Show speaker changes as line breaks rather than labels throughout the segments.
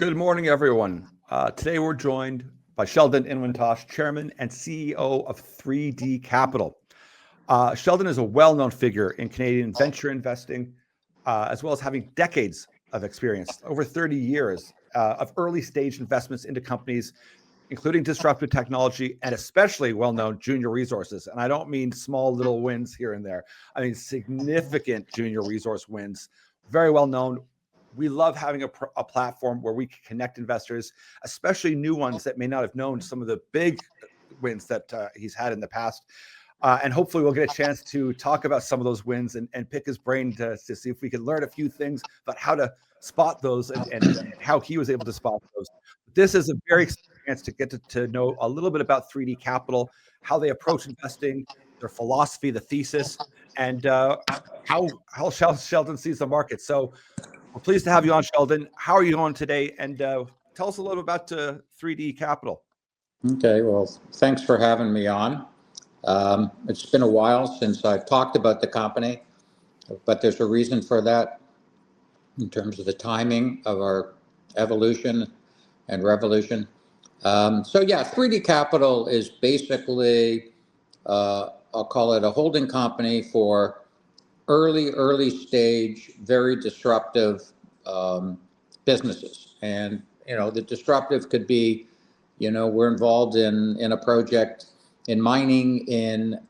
Good morning, everyone. Today we're joined by Sheldon Inwintosh, Chairman and CEO of 3D Capital. Sheldon is a well-known figure in Canadian venture investing, as well as having decades of experience, over 30 years of early-stage investments into companies, including disruptive technology and especially well-known junior resources. And I don't mean small little wins here and there. I mean significant junior resource wins, very well-known. We love having a platform where we can connect investors, especially new ones that may not have known some of the big wins that he's had in the past. And hopefully we'll get a chance to talk about some of those wins and pick his brain to see if we can learn a few things about how to spot those and how he was able to spot those. This is a very exciting chance to get to know a little bit about 3D Capital, how they approach investing, their philosophy, the thesis, and how Sheldon sees the market. So we're pleased to have you on, Sheldon. How are you doing today? And tell us a little about 3D Capital.
Okay, well, thanks for having me on. It's been a while since I've talked about the company, but there's a reason for that in terms of the timing of our evolution and revolution. So yeah, 3D Capital is basically, I'll call it a holding company for early stage, very disruptive businesses. And, the disruptive could be, we're involved in a project in mining in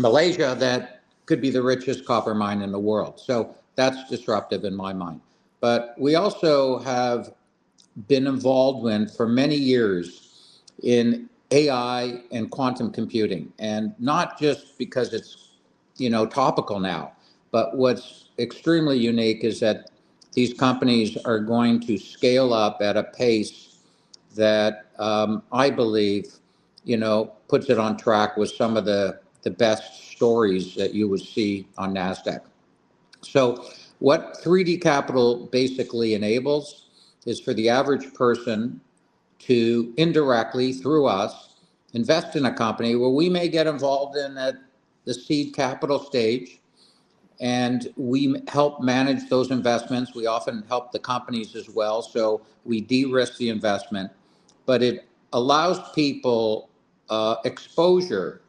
Malaysia that could be the richest copper mine in the world. So that's disruptive in my mind. But we also have been involved in for many years in AI and quantum computing, and not just because it's topical now, but what's extremely unique is that these companies are going to scale up at a pace that I believe puts it on track with some of the best stories that you would see on NASDAQ. So what 3D Capital basically enables is for the average person to indirectly, through us, invest in a company where we may get involved in at the seed capital stage, and we help manage those investments. We often help the companies as well, so we de-risk the investment, but it allows people exposure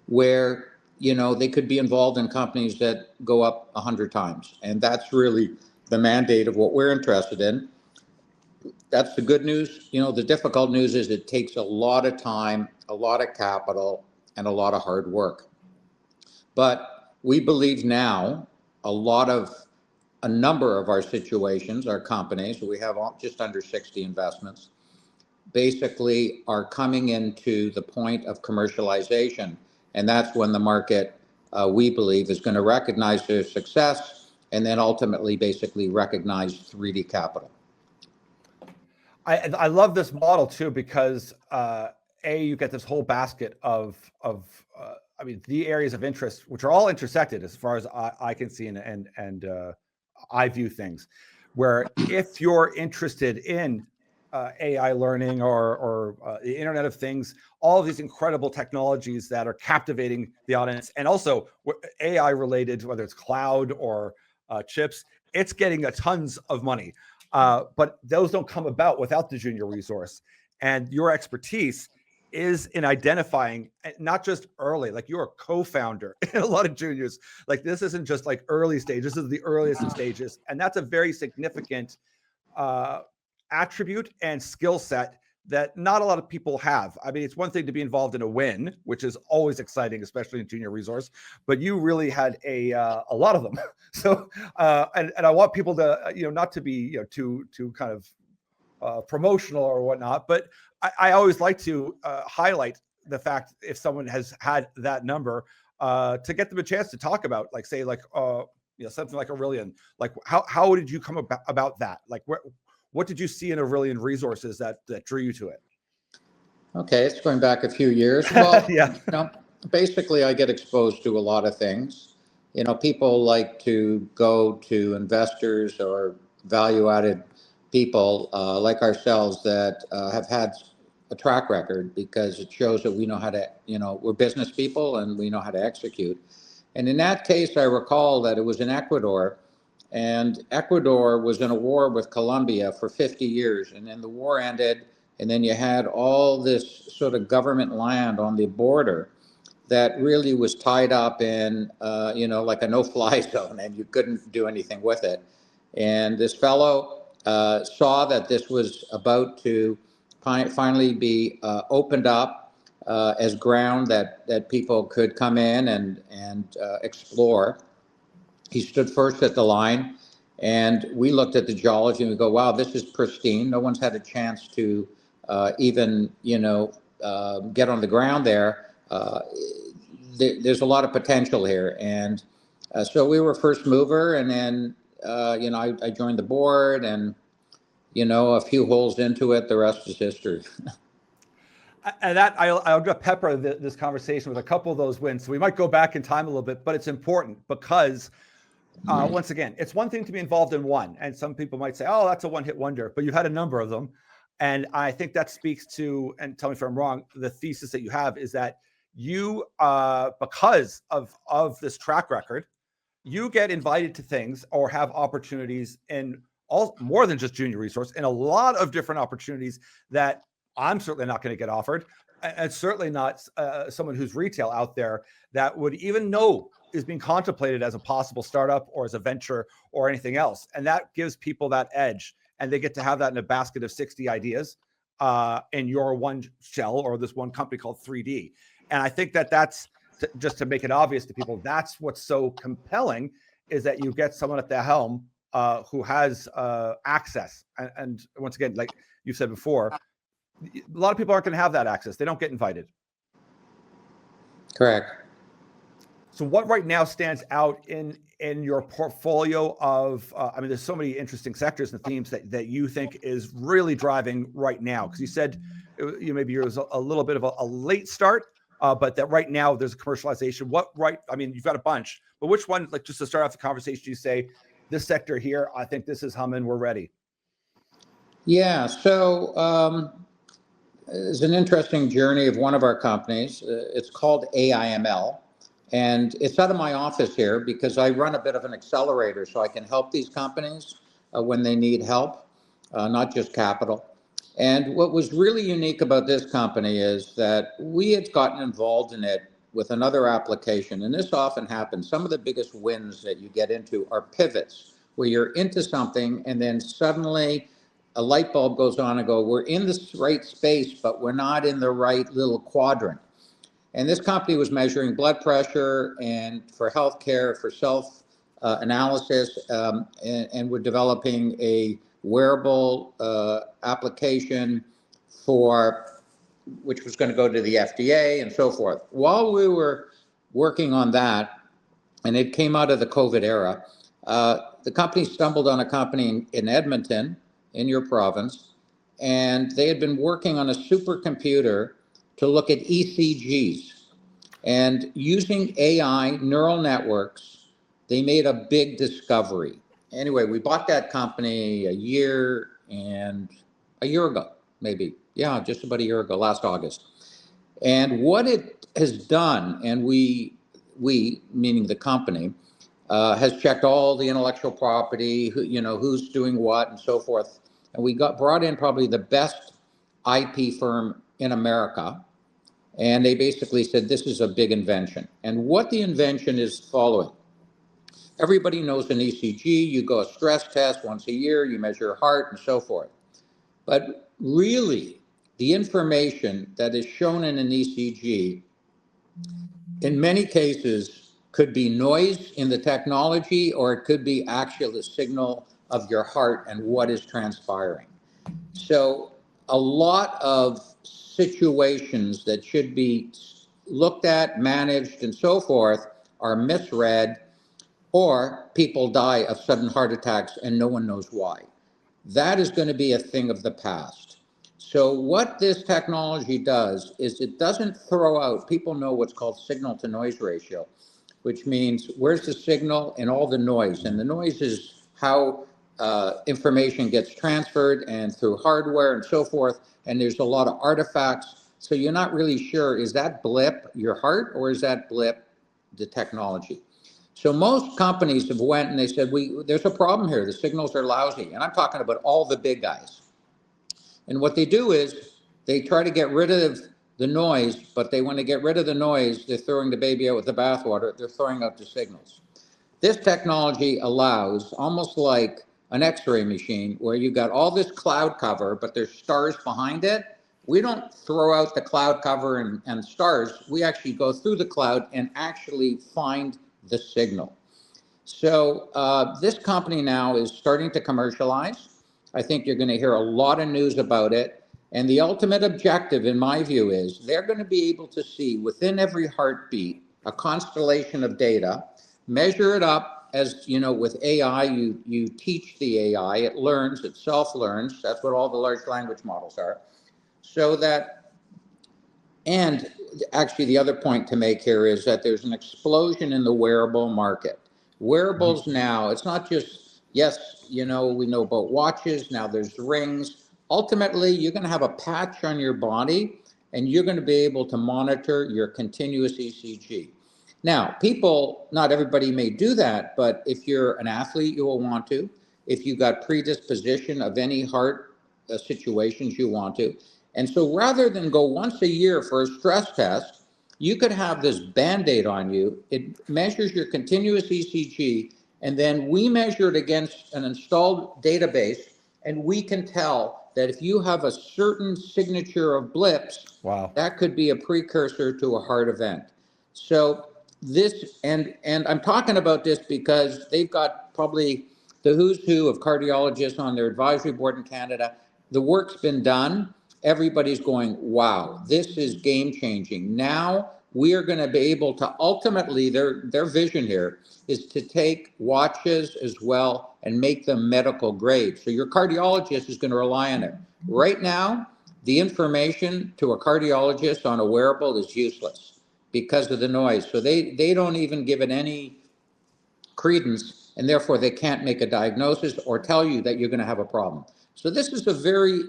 where they could be involved in companies that go up 100 times, and that's really the mandate of what we're interested in. That's the good news. The difficult news is it takes a lot of time, a lot of capital, and a lot of hard work. But we believe now a number of our situations, our companies, we have just under 60 investments, basically are coming into the point of commercialization. And that's when the market, we believe, is going to recognize their success and then ultimately basically recognize 3D Capital.
I love this model too, because you get this whole basket of the areas of interest, which are all intersected as far as I can see, and I view things, where if you're interested in AI learning or the Internet of Things, all of these incredible technologies that are captivating the audience, and also AI related, whether it's cloud or chips, it's getting tons of money. But those don't come about without the junior resource. And your expertise is in identifying, not just early, like you're a co-founder in a lot of juniors. Like this isn't just like early stage, this is the earliest of stages. And that's a very significant attribute and skill set that not a lot of people have. I mean, it's one thing to be involved in a win, which is always exciting, especially in junior resource, but you really had a lot of them. So, and I want people to, not to be, too kind of promotional or whatnot, but I always like to highlight the fact if someone has had that number to get them a chance to talk about, like, say, like, something like Aurelian, like how did you come about that? Like, what did you see in Aurelian resources that drew you to it?
Okay, it's going back a few years. Well,
yeah.
Basically I get exposed to a lot of things. People like to go to investors or value-added people like ourselves that have had a track record, because it shows that we know how to, we're business people and we know how to execute. And in that case, I recall that it was in Ecuador, And Ecuador was in a war with Colombia for 50 years, and then the war ended, and then you had all this sort of government land on the border that really was tied up in, like a no-fly zone, and you couldn't do anything with it. And this fellow saw that this was about to finally be opened up as ground that people could come in and explore. He stood first at the line, and we looked at the geology and we go, wow, this is pristine. No one's had a chance to even, get on the ground there. There's a lot of potential here. And so we were first mover, and then, I joined the board, and, a few holes into it, the rest is history.
And that I'll just pepper this conversation with a couple of those wins. So we might go back in time a little bit, but it's important because once again, it's one thing to be involved in one, and some people might say, "Oh, that's a one-hit wonder," but you've had a number of them, and I think that speaks to, and tell me if I'm wrong, the thesis that you have is that you, because of this track record, you get invited to things or have opportunities in all more than just junior resource, and a lot of different opportunities that I'm certainly not going to get offered, and certainly not someone who's retail out there that would even know is being contemplated as a possible startup or as a venture or anything else. And that gives people that edge, and they get to have that in a basket of 60 ideas in your one shell or this one company called 3D. And I think that's just to make it obvious to people, that's what's so compelling, is that you get someone at the helm who has access. And once again, like you said before, a lot of people aren't going to have that access. They don't get invited.
Correct.
So what right now stands out in your portfolio of, there's so many interesting sectors and themes that you think is really driving right now? Because you said maybe it was a little bit of a late start, but that right now there's a commercialization. You've got a bunch, but which one, like just to start off the conversation, you say, this sector here, I think this is humming, we're ready?
Yeah, so it's an interesting journey of one of our companies. It's called AIML. And it's out of my office here because I run a bit of an accelerator, so I can help these companies when they need help, not just capital. And what was really unique about this company is that we had gotten involved in it with another application. And this often happens. Some of the biggest wins that you get into are pivots, where you're into something and then suddenly a light bulb goes on and we're in this right space, but we're not in the right little quadrant. And this company was measuring blood pressure and for healthcare, for self analysis, and we're developing a wearable application which was going to go to the FDA and so forth. While we were working on that, and it came out of the COVID era, the company stumbled on a company in Edmonton, in your province, and they had been working on a supercomputer to look at ECGs. And using AI neural networks, they made a big discovery. Anyway, we bought that company a year ago, maybe. Yeah, just about a year ago, last August. And what it has done, and we meaning the company, has checked all the intellectual property, who's doing what and so forth. And we brought in probably the best IP firm in America. And they basically said, this is a big invention. And what the invention is following. Everybody knows an ECG, you go a stress test once a year, you measure your heart and so forth. But really, the information that is shown in an ECG, in many cases, could be noise in the technology, or it could be actually the signal of your heart and what is transpiring. So a lot of situations that should be looked at, managed, and so forth are misread, or people die of sudden heart attacks and no one knows why. That is going to be a thing of the past. So what this technology does is it doesn't throw out, people know what's called signal to noise ratio, which means where's the signal and all the noise. And the noise is how information gets transferred and through hardware and so forth. And there's a lot of artifacts. So you're not really sure, is that blip your heart or is that blip the technology? So most companies have went and they said, there's a problem here. The signals are lousy. And I'm talking about all the big guys. And what they do is they try to get rid of the noise, but when they get rid of the noise, they're throwing the baby out with the bathwater. They're throwing out the signals. This technology allows, almost like an X-ray machine, where you got all this cloud cover, but there's stars behind it. We don't throw out the cloud cover and stars. We actually go through the cloud and actually find the signal. So this company now is starting to commercialize. I think you're going to hear a lot of news about it. And the ultimate objective, in my view, is they're going to be able to see within every heartbeat a constellation of data, measure it up. As you know, with AI, you teach the AI, it learns, it self-learns. That's what all the large language models are. So that, and actually the other point to make here is that there's an explosion in the wearable market. Wearables now, it's not just, yes, we know about watches, now there's rings. Ultimately, you're going to have a patch on your body and you're going to be able to monitor your continuous ECG. Now, not everybody may do that, but if you're an athlete, you will want to. If you've got predisposition of any heart situations, you want to. And so rather than go once a year for a stress test, you could have this Band-Aid on you. It measures your continuous ECG, and then we measure it against an installed database, and we can tell that if you have a certain signature of blips,
wow,
that could be a precursor to a heart event. So this, and I'm talking about this because they've got probably the who's who of cardiologists on their advisory board in Canada. The work's been done. Everybody's going, wow, this is game changing. Now we are going to be able to ultimately, their vision here is to take watches as well and make them medical grade. So your cardiologist is going to rely on it. Right now, the information to a cardiologist on a wearable is useless because of the noise. So they don't even give it any credence, and therefore they can't make a diagnosis or tell you that you're going to have a problem. So this is a very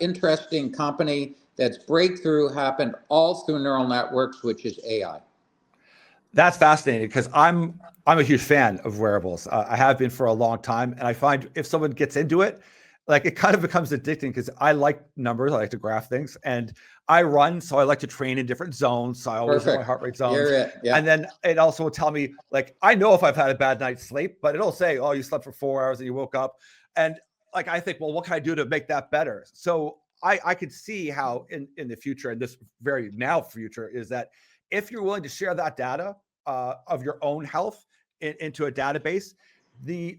interesting company that's breakthrough happened all through neural networks, which is AI.
That's fascinating because I'm a huge fan of wearables. I have been for a long time, and I find if someone gets into it, like it kind of becomes addicting because I like numbers, I like to graph things, and I run, so I like to train in different zones. So I always know my heart rate zones.
Yeah.
And then it also will tell me, like, I know if I've had a bad night's sleep, but it'll say, oh, you slept for 4 hours and you woke up. And like, I think, well, what can I do to make that better? So I could see how in the future, and this very now future, is that if you're willing to share that data of your own health into a database, the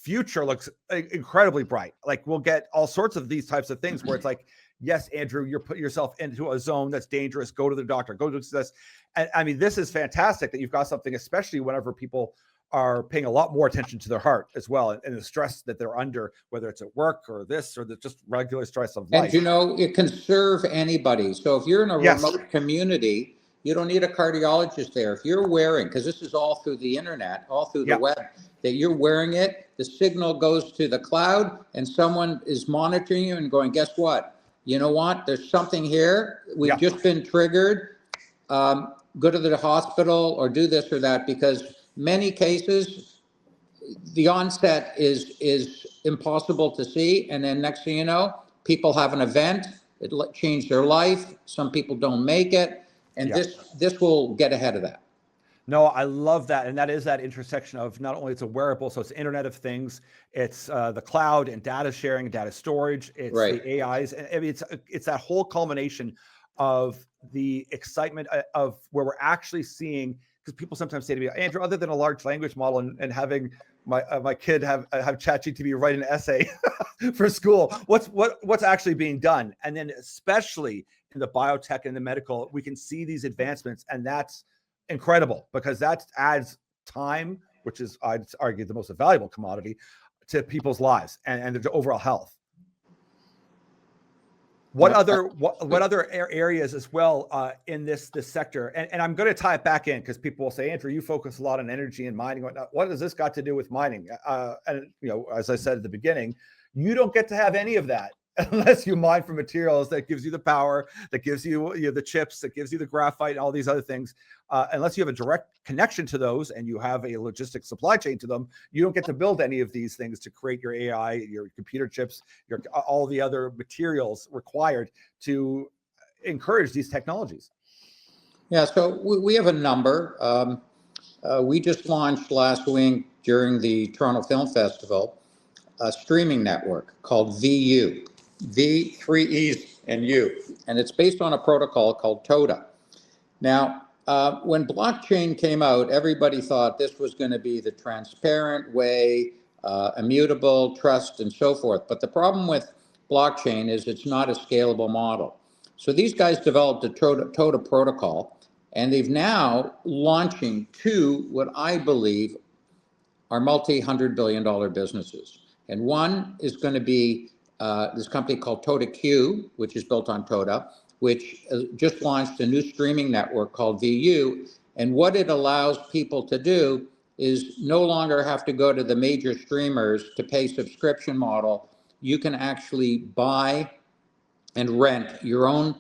future looks incredibly bright. Like we'll get all sorts of these types of things where it's like, yes, Andrew, you're putting yourself into a zone that's dangerous. Go to the doctor, go do this. And I mean, this is fantastic that you've got something, especially whenever people are paying a lot more attention to their heart as well, and the stress that they're under, whether it's at work or this or the just regular stress of life.
And it can serve anybody. So if you're in a remote community, you don't need a cardiologist there. If you're wearing, because this is all through the internet, all through the web, that you're wearing it, the signal goes to the cloud and someone is monitoring you and going, guess what? You know what? There's something here. We've just been triggered. Go to the hospital or do this or that, because many cases, the onset is impossible to see. And then next thing you know, people have an event, it changed their life. Some people don't make it. And this will get ahead of that.
No, I love that. And that is that intersection of not only it's a wearable, so it's Internet of Things, it's the cloud and data sharing, data storage, it's the AIs. And I mean, it's that whole culmination of the excitement of where we're actually seeing, because people sometimes say to me, Andrew, other than a large language model and having my kid have ChatGPT write an essay for school, what's actually being done? And then especially in the biotech and the medical, we can see these advancements, and that's incredible because that adds time, which is, I'd argue, the most valuable commodity to people's lives and their overall health. What other areas as well in this sector? And I'm going to tie it back in because people will say, Andrew, you focus a lot on energy and mining. What has this got to do with mining? And as I said at the beginning, you don't get to have any of that unless you mine for materials that gives you the power, that gives you, the chips, that gives you the graphite, and all these other things. Unless you have a direct connection to those and you have a logistic supply chain to them, you don't get to build any of these things to create your AI, your computer chips, all the other materials required to encourage these technologies.
Yeah, so we have a number. We just launched last week during the Toronto Film Festival a streaming network called VU, V, 3 E's and U, and it's based on a protocol called TODA. Now, when blockchain came out, everybody thought this was going to be the transparent way, immutable, trust, and so forth. But the problem with blockchain is it's not a scalable model. So these guys developed a TODA protocol, and they've now launching two, what I believe are multi-$100 billion businesses. And one is going to be this company called TODA-Q, which is built on TODA, which just launched a new streaming network called VU. And what it allows people to do is no longer have to go to the major streamers to pay subscription model. You can actually buy and rent your own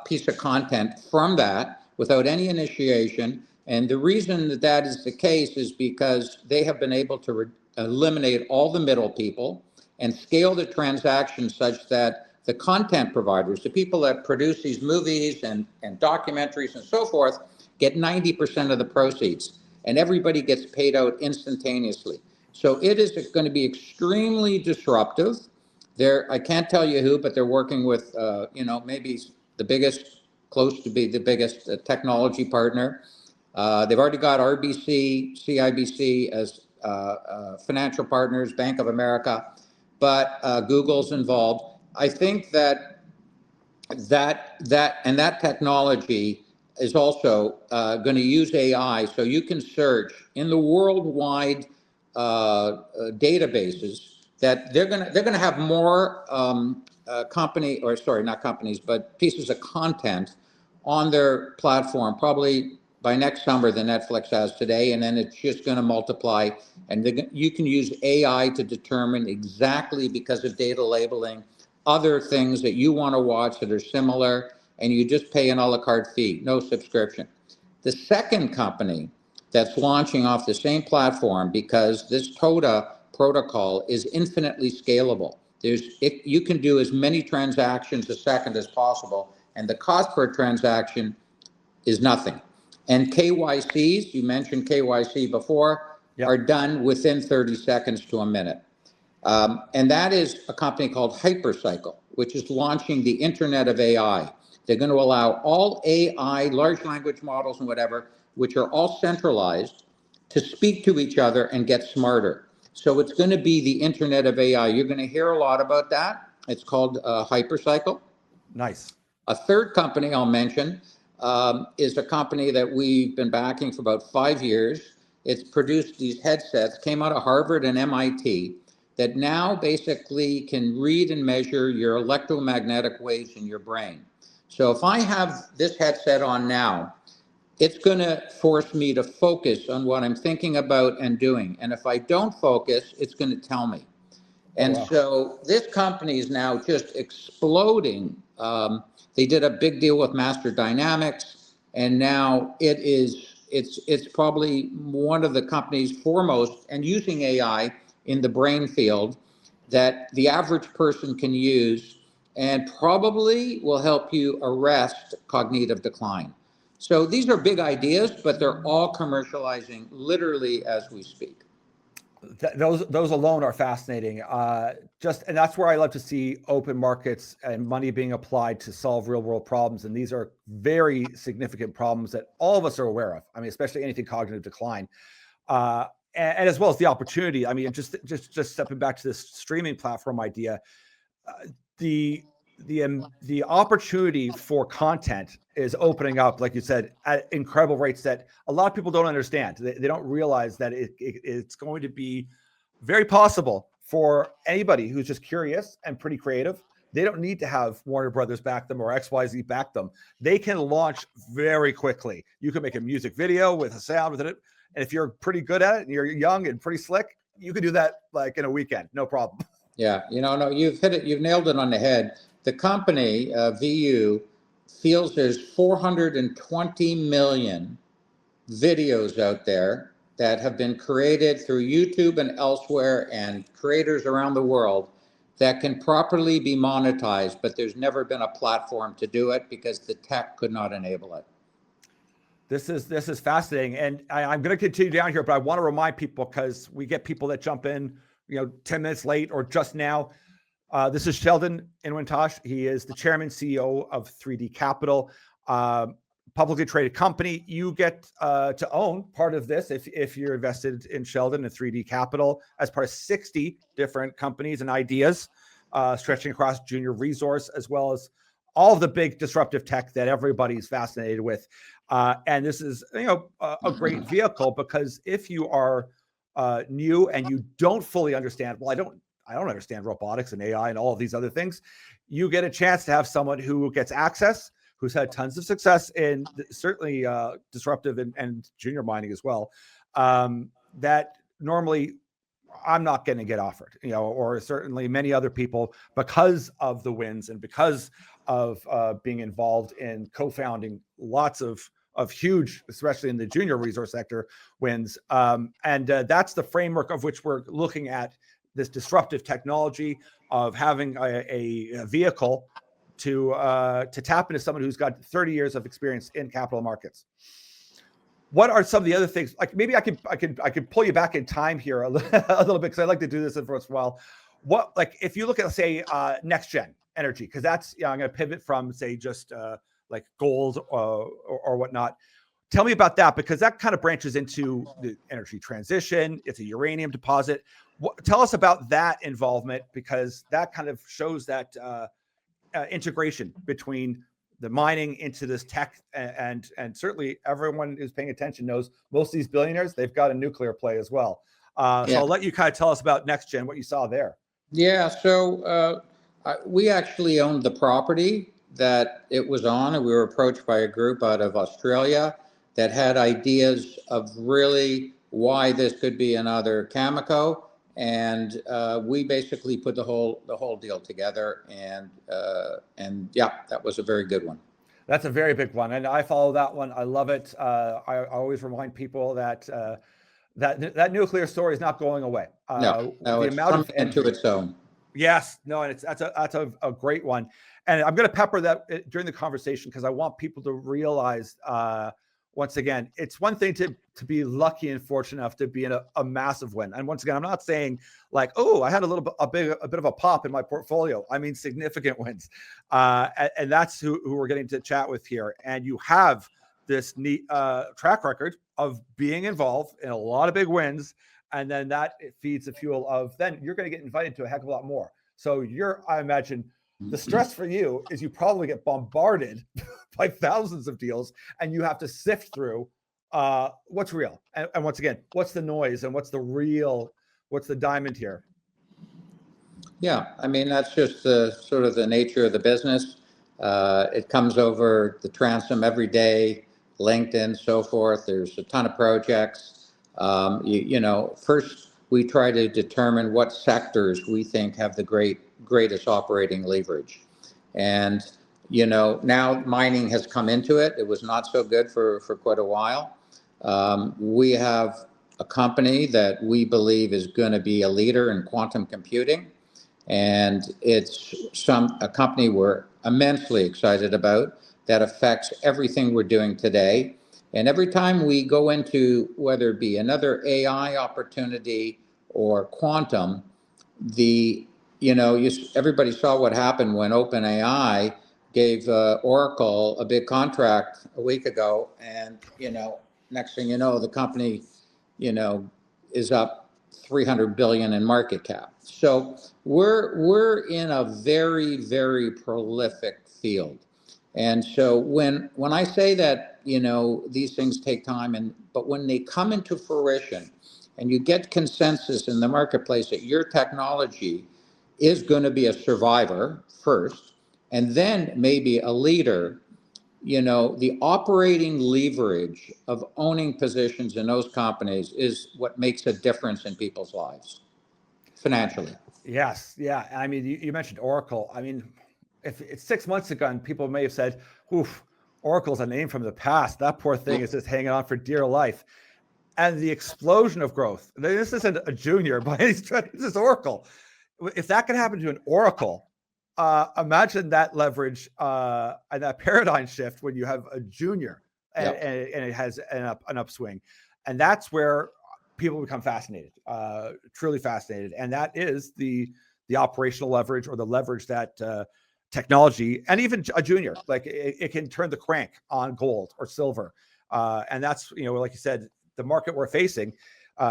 piece of content from that without any initiation. And the reason that that is the case is because they have been able to eliminate all the middle people and scale the transactions such that the content providers, the people that produce these movies and documentaries and so forth, get 90% of the proceeds, and everybody gets paid out instantaneously. So it is going to be extremely disruptive. I can't tell you who, but they're working with, maybe the biggest, close to be the biggest technology partner. They've already got RBC, CIBC as financial partners, Bank of America, but Google's involved. I think that technology is also going to use AI, so you can search in the worldwide databases that they're gonna have more not companies, but pieces of content on their platform, probably by next summer than Netflix has today, and then it's just going to multiply. And you can use AI to determine exactly, because of data labeling, other things that you want to watch that are similar, and you just pay an a la carte fee, no subscription. The second company that's launching off the same platform, because this TODA protocol is infinitely scalable. You can do as many transactions a second as possible, and the cost per transaction is nothing. And KYCs, you mentioned KYC before,
Yep.
are done within 30 seconds to a minute. And that is a company called Hypercycle, which is launching the Internet of AI. They're going to allow all AI, large language models and whatever, which are all centralized, to speak to each other and get smarter. So it's going to be the Internet of AI. You're going to hear a lot about that. It's called Hypercycle.
Nice.
A third company I'll mention is a company that we've been backing for about 5 years. It's produced these headsets, came out of Harvard and MIT, that now basically can read and measure your electromagnetic waves in your brain. So if I have this headset on now, it's going to force me to focus on what I'm thinking about and doing. And if I don't focus, it's going to tell me. And
wow.
So this company is now just exploding. They did a big deal with Master Dynamics, and now it's probably one of the companies foremost and using AI in the brain field that the average person can use, and probably will help you arrest cognitive decline. So these are big ideas, but they're all commercializing literally as we speak.
Those alone are fascinating. And that's where I love to see open markets and money being applied to solve real world problems. And these are very significant problems that all of us are aware of. I mean, especially anything cognitive decline, and as well as the opportunity. I mean, just stepping back to this streaming platform idea, the opportunity for content is opening up, like you said, at incredible rates that a lot of people don't understand. They don't realize that it's going to be very possible for anybody who's just curious and pretty creative. They don't need to have Warner Brothers back them or XYZ back them. They can launch very quickly. You can make a music video with a sound with it. And if you're pretty good at it and you're young and pretty slick, you can do that like in a weekend, no problem.
Yeah, no, you've hit it. You've nailed it on the head. The company, VU, feels there's 420 million videos out there that have been created through YouTube and elsewhere, and creators around the world that can properly be monetized, but there's never been a platform to do it because the tech could not enable it.
This is fascinating, and I'm going to continue down here, but I want to remind people, because we get people that jump in, 10 minutes late or just now. This is Sheldon Inwintosh. He is the chairman, CEO of 3D Capital, publicly traded company. You get to own part of this if you're invested in Sheldon and 3D Capital as part of 60 different companies and ideas, stretching across junior resource, as well as all of the big disruptive tech that everybody's fascinated with. And this is, a great vehicle, because if you are new and you don't fully understand, well, I don't understand robotics and AI and all of these other things, you get a chance to have someone who gets access, who's had tons of success in certainly disruptive and junior mining as well, that normally I'm not going to get offered, or certainly many other people, because of the wins and because of being involved in co-founding lots of huge, especially in the junior resource sector, wins. And that's the framework of which we're looking at this disruptive technology of having a vehicle to tap into someone who's got 30 years of experience in capital markets. What are some of the other things? Like, maybe I could pull you back in time here a little bit, because I like to do this every once in a while. What, like, if you look at, say, next gen energy, because that's, I'm going to pivot from, say, just like gold or whatnot. Tell me about that, because that kind of branches into the energy transition. It's a uranium deposit. Tell us about that involvement, because that kind of shows that integration between the mining into this tech, and certainly everyone who's paying attention knows most of these billionaires, they've got a nuclear play as well. So I'll let you kind of tell us about next gen, what you saw there.
Yeah, so we actually owned the property that it was on, and we were approached by a group out of Australia that had ideas of really why this could be another Cameco, and we basically put the whole deal together, and yeah, that was a very good one.
That's a very big one, and I follow that one. I love it. I always remind people that that nuclear story is not going away.
No,
the
it's
amount
coming
of energy
into its own.
Yes, no, and that's a great one, and I'm going to pepper that during the conversation, because I want people to realize, once again, it's one thing to be lucky and fortunate enough to be in a massive win, and once again, I'm not saying like, oh, I had a bit of a pop in my portfolio. I mean significant wins, and that's who we're getting to chat with here. And you have this neat track record of being involved in a lot of big wins. And then that feeds the fuel of, then you're going to get invited to a heck of a lot more. So I imagine the stress for you is you probably get bombarded by thousands of deals, and you have to sift through what's real. And once again, what's the noise and what's the diamond here?
Yeah, I mean, that's just the sort of the nature of the business. It comes over the transom every day, LinkedIn, so forth. There's a ton of projects. First we try to determine what sectors we think have the greatest operating leverage. And, now mining has come into it. It was not so good for quite a while. We have a company that we believe is going to be a leader in quantum computing. And it's a company we're immensely excited about that affects everything we're doing today. And every time we go into, whether it be another AI opportunity or quantum, everybody saw what happened when OpenAI gave Oracle a big contract a week ago, and next thing you know, the company, is up 300 billion in market cap. So we're in a very, very prolific field. And so when I say that, these things take time, but when they come into fruition and you get consensus in the marketplace that your technology is going to be a survivor first, and then maybe a leader, the operating leverage of owning positions in those companies is what makes a difference in people's lives. financially.
Yes. Yeah. I mean, you mentioned Oracle. I mean, if it's 6 months ago and people may have said, oof, Oracle's a name from the past. That poor thing is just hanging on for dear life. And the explosion of growth. This isn't a junior by any stretch. This is Oracle. If that can happen to an Oracle, imagine that leverage and that paradigm shift when you have a junior and,
Yep.
and it has an upswing. And that's where people become fascinated, truly fascinated. And that is the operational leverage, or the leverage that technology, and even a junior, like it can turn the crank on gold or silver. And that's, like you said, the market we're facing.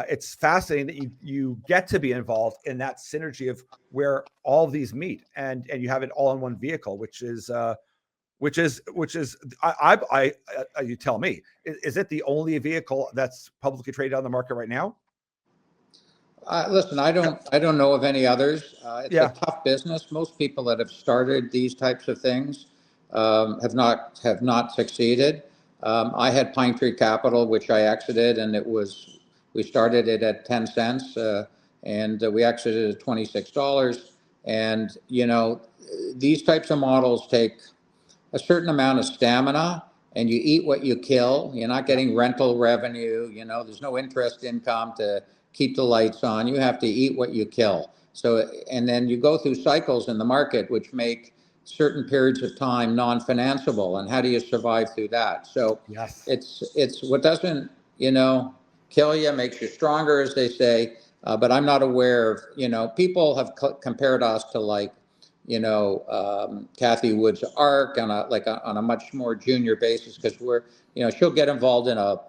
It's fascinating that you get to be involved in that synergy of where all of these meet, and you have it all in one vehicle, which is you tell me, is it the only vehicle that's publicly traded on the market right now?
Listen, I don't know of any others. It's a
Yeah.
tough business. Most people that have started these types of things have not succeeded. I had Pine Tree Capital, which I exited, and we started it at 10 cents, and we exited at $26. And these types of models take a certain amount of stamina, and you eat what you kill. You're not getting rental revenue. There's no interest income to keep the lights on. You have to eat what you kill. So, and then you go through cycles in the market, which make certain periods of time non-financeable. And how do you survive through that? So
Yes.
it's what doesn't, kill you makes you stronger, as they say. But I'm not aware of, people have compared us to, like, Kathy Wood's ARC on a much more junior basis, because she'll get involved in a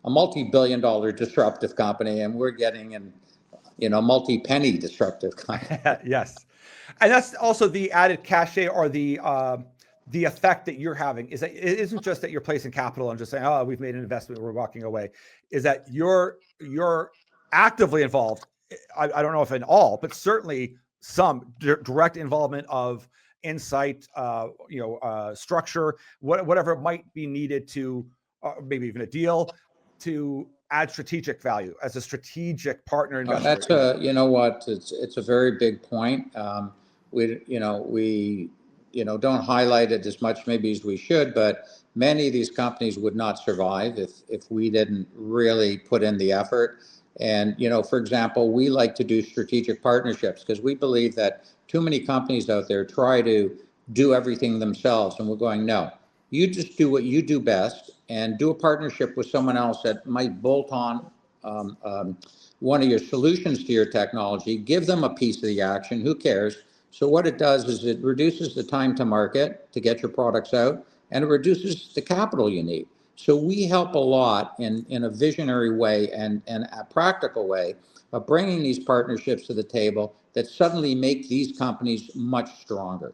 multi-billion-dollar disruptive company, and we're getting in, multi-penny disruptive company.
Yes. And that's also the added cachet, or the effect that you're having, is that it isn't just that you're placing capital and just saying, oh, we've made an investment, we're walking away. Is that you're actively involved. I don't know if in all, but certainly some direct involvement of insight, structure, whatever might be needed to, maybe even a deal, to add strategic value as a strategic partner investor.
That's you know what, it's a very big point. We don't highlight it as much maybe as we should, but many of these companies would not survive if we didn't really put in the effort. And for example, we like to do strategic partnerships because we believe that too many companies out there try to do everything themselves, and we're going, no, you just do what you do best, and do a partnership with someone else that might bolt on one of your solutions to your technology. Give them a piece of the action. Who cares? So what it does is it reduces the time to market to get your products out, and it reduces the capital you need. So we help a lot in a visionary way and a practical way of bringing these partnerships to the table that suddenly make these companies much stronger.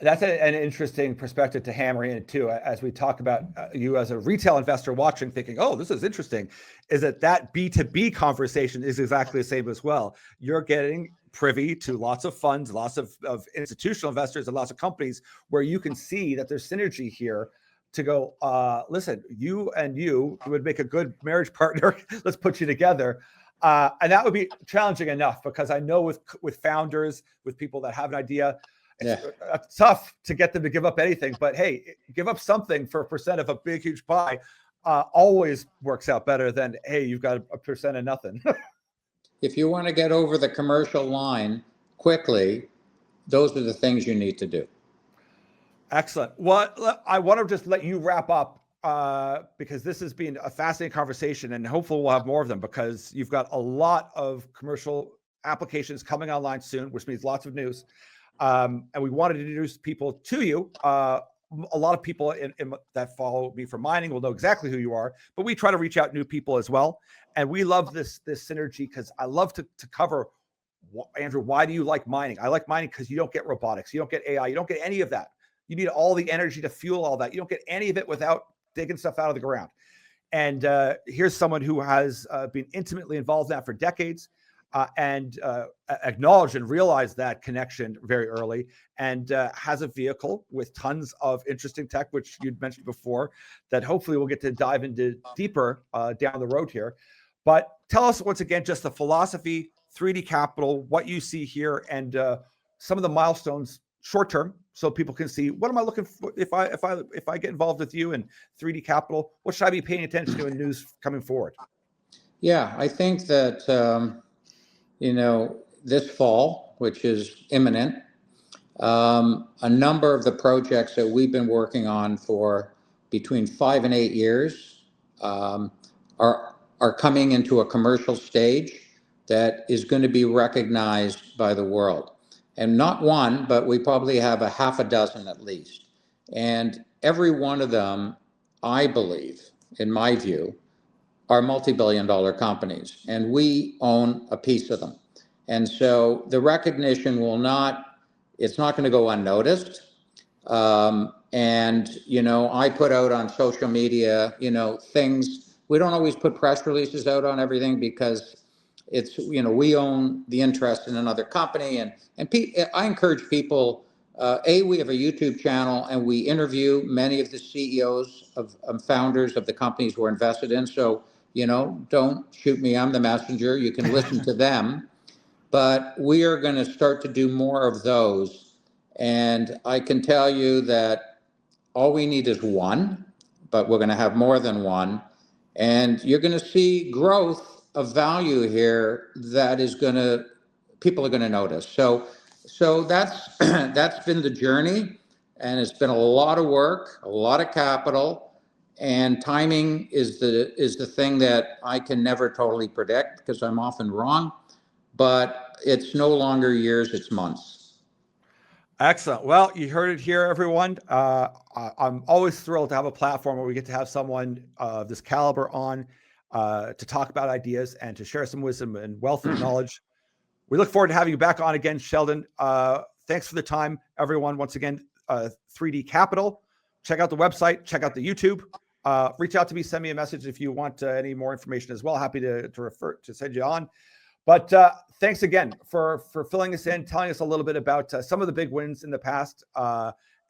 That's an interesting perspective to hammer in too, as we talk about you as a retail investor watching, thinking, oh, this is interesting, is that B2B conversation is exactly the same as well. You're getting privy to lots of funds, lots of institutional investors, and lots of companies where you can see that there's synergy here to go, listen, you would make a good marriage partner. Let's put you together. And that would be challenging enough, because I know with founders, with people that have an idea, it's tough to get them to give up anything. But hey, give up something for a percent of a big, huge pie always works out better than, hey, you've got a percent of nothing.
If you want to get over the commercial line quickly, those are the things you need to do.
Excellent. Well, I want to just let you wrap up because this has been a fascinating conversation, and hopefully we'll have more of them, because you've got a lot of commercial applications coming online soon, which means lots of news. And we wanted to introduce people to you. A lot of people that follow me from mining will know exactly who you are, but we try to reach out new people as well. And we love this synergy, because I love to cover, Andrew, why do you like mining? I like mining because you don't get robotics, you don't get AI, you don't get any of that. You need all the energy to fuel all that. You don't get any of it without digging stuff out of the ground. And here's someone who has been intimately involved in that for decades. And acknowledge and realize that connection very early, and has a vehicle with tons of interesting tech, which you'd mentioned before, that hopefully we'll get to dive into deeper down the road here. But tell us once again, just the philosophy, 3D Capital, what you see here, and some of the milestones short term, so people can see what am I looking for if I get involved with you and 3D Capital. What should I be paying attention to in news coming forward?
Yeah, I think that this fall, which is imminent, a number of the projects that we've been working on for between 5 and 8 years are coming into a commercial stage that is going to be recognized by the world. And not one, but we probably have a half a dozen at least. And every one of them, I believe, in my view, are multi-billion-dollar companies, and we own a piece of them. And so the recognition it's not going to go unnoticed. I put out on social media, things. We don't always put press releases out on everything because we own the interest in another company. And I encourage people, we have a YouTube channel and we interview many of the CEOs of founders of the companies we're invested in. So, don't shoot me, I'm the messenger. You can listen to them. But we are going to start to do more of those. And I can tell you that all we need is one, but we're going to have more than one. And you're going to see growth of value here that people are going to notice. So that's that's been the journey, and it's been a lot of work, a lot of capital, and timing is the thing that I can never totally predict because I'm often wrong. But it's no longer years, it's months.
Excellent. Well, you heard it here, everyone. I'm always thrilled to have a platform where we get to have someone of this caliber on to talk about ideas and to share some wisdom and wealth of knowledge. We look forward to having you back on again, Sheldon. Thanks for the time, everyone. Once again, 3D Capital. Check out the website. Check out the YouTube. Reach out to me. Send me a message if you want any more information as well. Happy to send you on. But thanks again for filling us in, telling us a little bit about some of the big wins in the past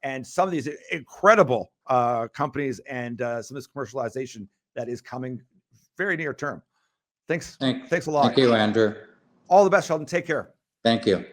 and some of these incredible companies and some of this commercialization that is coming very near term. Thanks a lot.
Thank you, Andrew.
All the best, Sheldon. Take care.
Thank you.